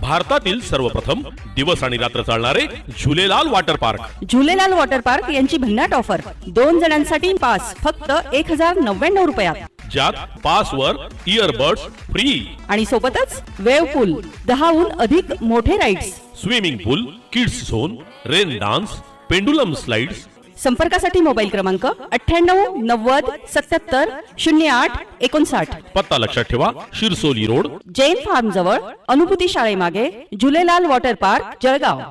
भारतातील सर्वप्रथम दिवस आणि रात्र चालणारे Jhulelal water park. Jhulelal water park यांची भन्नाट ऑफर. 2 जणांसाठी पास फक्त 1099 रुपयात, ज्यात पासवर इयरबड्स फ्री आणि सोबतच वेव्ह पूल, 10हून अधिक मोठे rides, swimming pool, kids zone, rain dance, pendulum slides. संपर्कासाठी मोबाईल क्रमांक 98 90 77 08 59. पत्ता लक्षात ठेवा, शिरसोली रोड, जैन फार्म जवळ, अनुभूती शाळेमागे, झुलेलाल वॉटर पार्क, जळगाव.